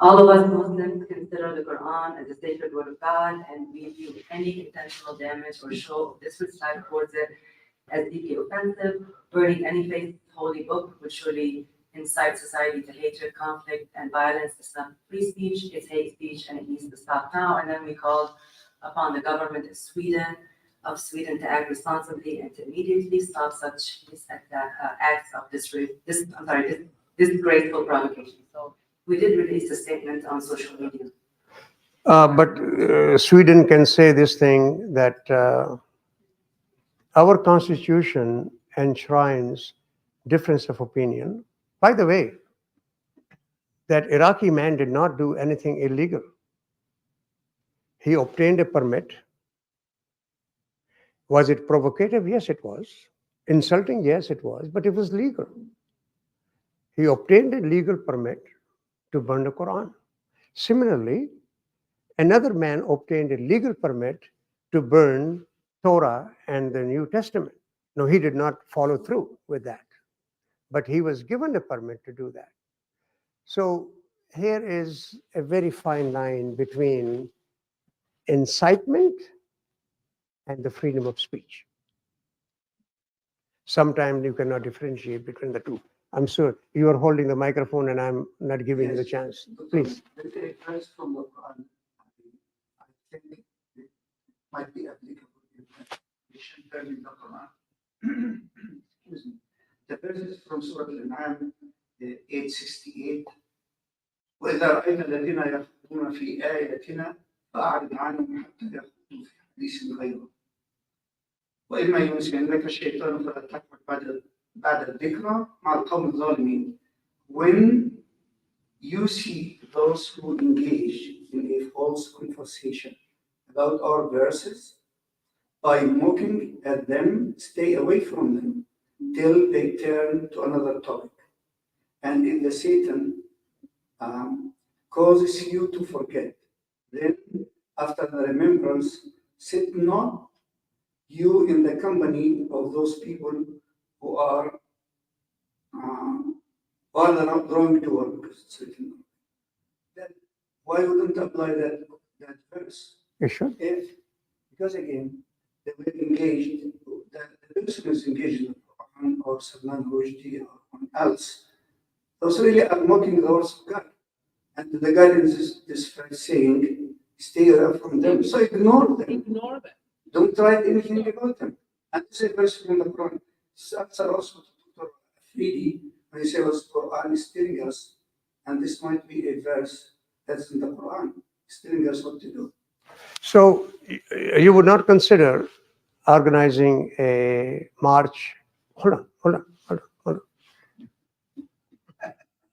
All of us Muslims consider the Quran as a sacred word of God, and we view any intentional damage or show of disrespect towards it as deeply offensive. Burning any faith's holy book would surely incite society to hatred, conflict, and violence. It's not free speech, it's hate speech, and it needs to stop now. And then we called upon the government of Sweden to act responsibly and to immediately stop such acts of disgraceful provocation. So we did release a statement on social media. But Sweden can say this thing that our constitution enshrines difference of opinion. By the way, that Iraqi man did not do anything illegal. He obtained a permit. Was it provocative? Yes, it was. Insulting? Yes, it was, but it was legal. He obtained a legal permit to burn the Quran. Similarly, another man obtained a legal permit to burn Torah and the New Testament. No, he did not follow through with that, but he was given a permit to do that. So here is a very fine line between incitement and the freedom of speech. Sometimes you cannot differentiate between the two. I'm sure you are holding the microphone and I'm not giving you the chance. Please. The verse from the Quran, I think it might be applicable in we should turn in the Quran. Excuse me. The verse is from Surah Al-An'am 868. وإذا رأيت الذين يخوضون في آياتنا فأعرض عنهم حتى يخوضوا في حديث غيره. وإما ينسينك الشيطان فلا تقعد بعد الذكرى مع القوم الظالمين. When you see those who engage in a false conversation about our verses, by mocking at them, stay away from them till they turn to another topic. And if the Satan causes you to forget, then after the remembrance, sit not you in the company of those people who are not drawing to work. That, why wouldn't apply that verse? You should. If, because again, they were engaged, the person is engaged in the Quran or Salman Rushdie or someone else, those really are mocking the words of God. And the guidance is this verse saying, stay away from them. So ignore them. Ignore them. Don't write anything about them. And this is a verse from the Quran. This answer also to Dr. Afridi when he says Quran is telling us, and this might be a verse that's in the Quran, it's telling us what to do. So you would not consider organizing a march. Hold on.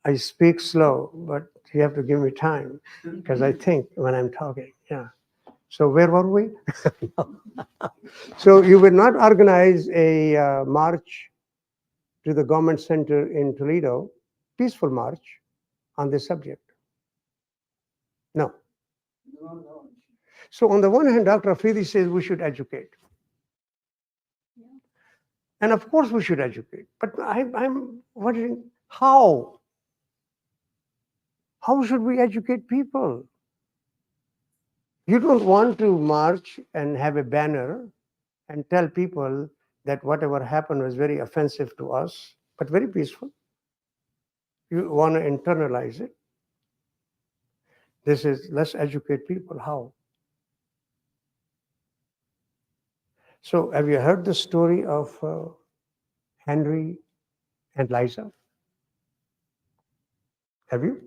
I speak slow, but you have to give me time because I think when I'm talking. Yeah. So where were we? So you would not organize a march to the government center in Toledo, peaceful march on this subject? No. So on the one hand, Dr. Afridi says we should educate. And of course we should educate. But I'm wondering how? How should we educate people? You don't want to march and have a banner and tell people that whatever happened was very offensive to us, but very peaceful. You want to internalize it. This is, let's educate people. How? So have you heard the story of Henry and Liza? Have you?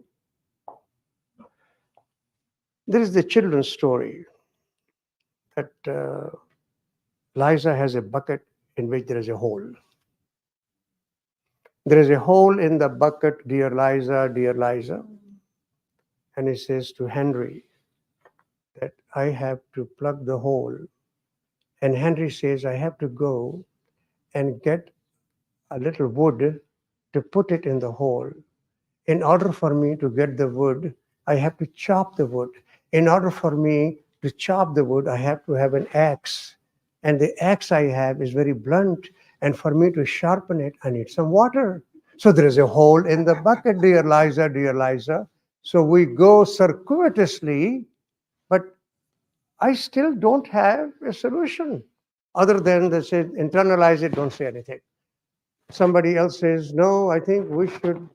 There is the children's story that Liza has a bucket in which there is a hole. There is a hole in the bucket, dear Liza, dear Liza. And he says to Henry that I have to plug the hole. And Henry says, I have to go and get a little wood to put it in the hole. In order for me to get the wood, I have to chop the wood. In order for me to chop the wood, I have to have an axe. And the axe I have is very blunt. And for me to sharpen it, I need some water. So there is a hole in the bucket, dear Liza, dear Liza. So we go circuitously, but I still don't have a solution. Other than they say, internalize it, don't say anything. Somebody else says, no, I think we should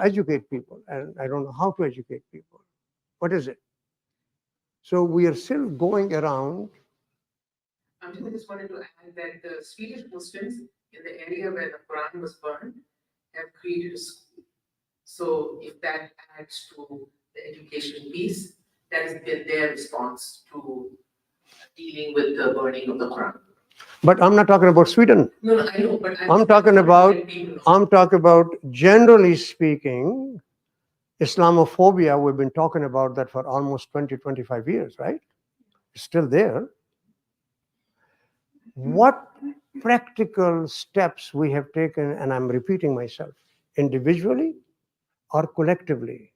educate people. And I don't know how to educate people. What is it? So we are still going around. I just wanted to add that the Swedish Muslims in the area where the Quran was burned have created a school. So if that adds to the education piece, that has been their response to dealing with the burning of the Quran. But I'm not talking about Sweden. No, no, I know, but I'm talking about, letting people know. I'm talking about, generally speaking, Islamophobia, we've been talking about that for almost 20, 25 years, right? It's still there. What practical steps we have taken, and I'm repeating myself, individually or collectively,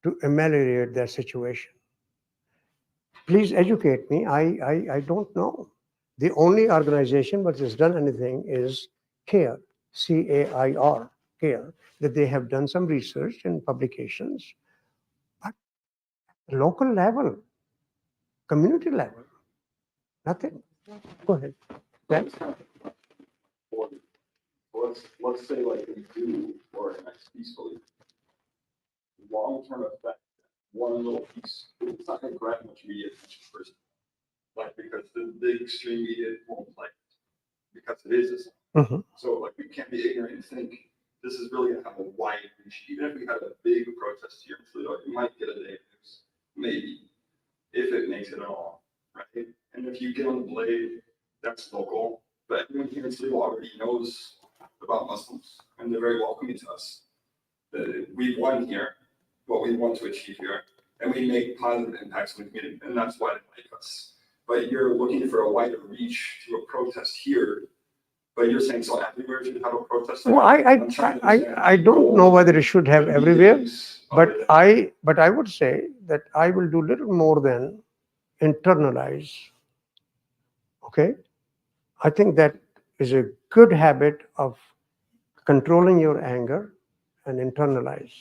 to ameliorate that situation? Please educate me. I don't know. The only organization that has done anything is CAIR, CAIR, CAIR, that they have done some research and publications, but local level, community level, nothing. Go ahead. Thanks. Let's say like we do organize peacefully. Long-term effect, one little piece, it's not gonna grab much media attention first. Like, because the extreme media won't like it, because it is Islam. Mhm. So like, we can't be ignorant and think this is really gonna have a wide reach. Even if we had a big protest here in Toledo, it might get a day of news, maybe, if it makes it at all, right? And if you get on the blade, that's local, but everyone here in Toledo already knows about Muslims, and they're very welcoming to us. We've won here, what we want to achieve here, and we make positive impacts on the community, and that's why they like us. But you're looking for a wider reach to a protest here, but you're saying so everywhere should have a protest? Well, I'm trying to understand I don't know whether it should have the everywhere, meetings but of it. I would say that I will do little more than internalize. Okay? I think that is a good habit of controlling your anger and internalize.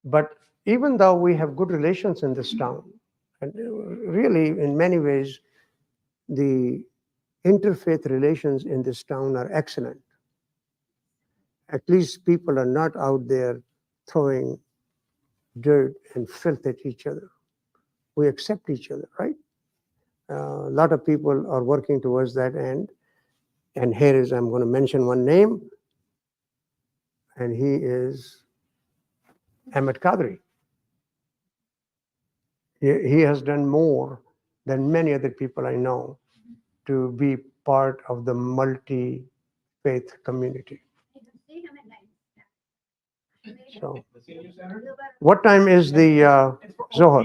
But even though we have good relations in this town, and really in many ways, the interfaith relations in this town are excellent. At least people are not out there throwing dirt and filth at each other. We accept each other, right? A lot of people are working towards that end. And here is, I'm going to mention one name, and he is Ahmed Qadri. He has done more than many other people I know to be part of the multi-faith community. So, what time is the Zohar?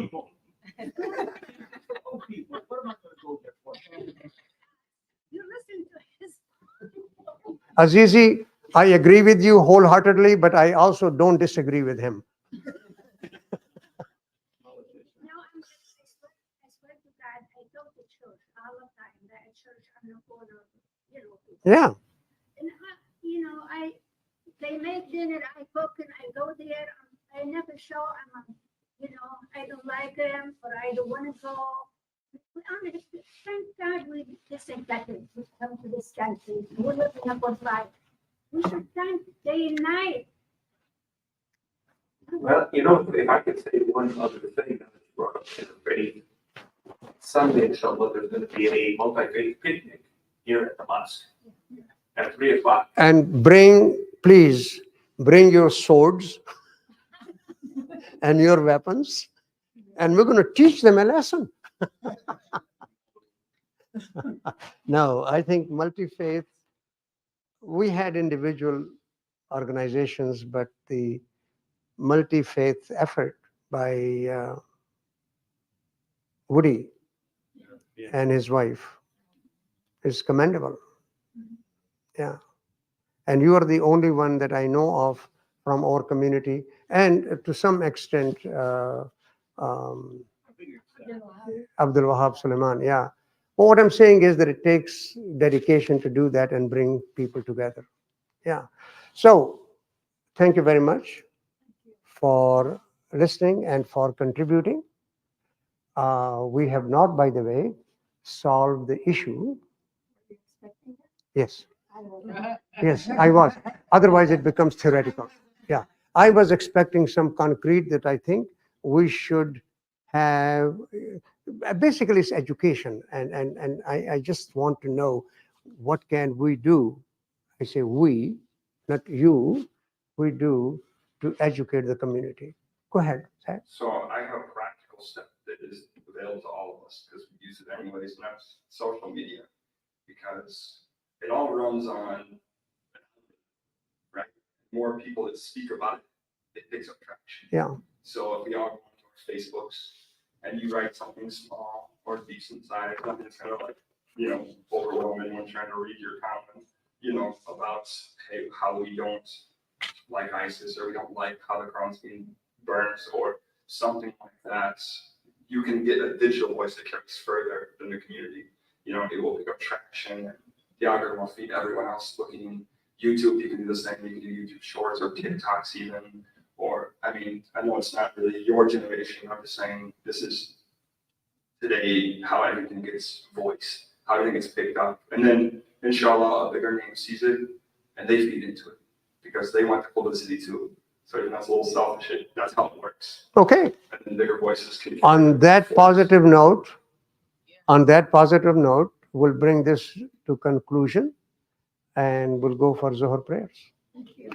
Azizi, I agree with you wholeheartedly, but I also don't disagree with him. No, I swear to God, I go to church all the time. That church on the corner, Yeah. And they make dinner, I cook, and I go there. I never show I don't like them, or I don't want to go. Thank God we disinfected to come to this country. We live in a good life. We should thank day and night. Well, if I could say one other thing that you brought up interfaith, Sunday, inshallah, there's going to be a multi-faith picnic here at the mosque at 3:00. And please bring your swords and your weapons, and we're going to teach them a lesson. No, I think multi-faith, we had individual organizations, but the multi-faith effort by Woody and his wife is commendable. Yeah. And you are the only one that I know of from our community, and to some extent, Abdul Wahab Suleiman. Yeah. Well, what I'm saying is that it takes dedication to do that and bring people together. Yeah. So, thank you very much for listening and for contributing. We have not, by the way, solved the issue. Yes. Yes, I was. Otherwise, it becomes theoretical. Yeah. I was expecting some concrete that I think we should have. Basically, it's education. And I just want to know, what can we do? I say we, not you, we do to educate the community. Go ahead, Zach. So I have a practical step that is available to all of us, because we use it anyways, and that's social media. Because it all runs on, right? More people that speak about it, it picks up traction. Yeah. So if we all go to our Facebooks and you write something small or decent size, nothing that's kind of like, you know, overwhelming when trying to read your comment, you know, about, hey, how we don't like ISIS, or we don't like how the Quran's being burned, or something like that, you can get a digital voice that carries further than the community. You know, it will pick up traction, and the algorithm will feed everyone else looking. YouTube, you can do the same. You can do YouTube Shorts or TikToks even. Or, I mean, I know it's not really your generation. I'm just saying this is today how everything gets voiced, how everything gets picked up. And then, inshallah, a bigger name sees it and they feed into it because they want the publicity too. So that's a little selfish. That's how it works. Okay. And then bigger voices can. On that positive note, we'll bring this to conclusion and we'll go for Zuhr prayers. Thank you.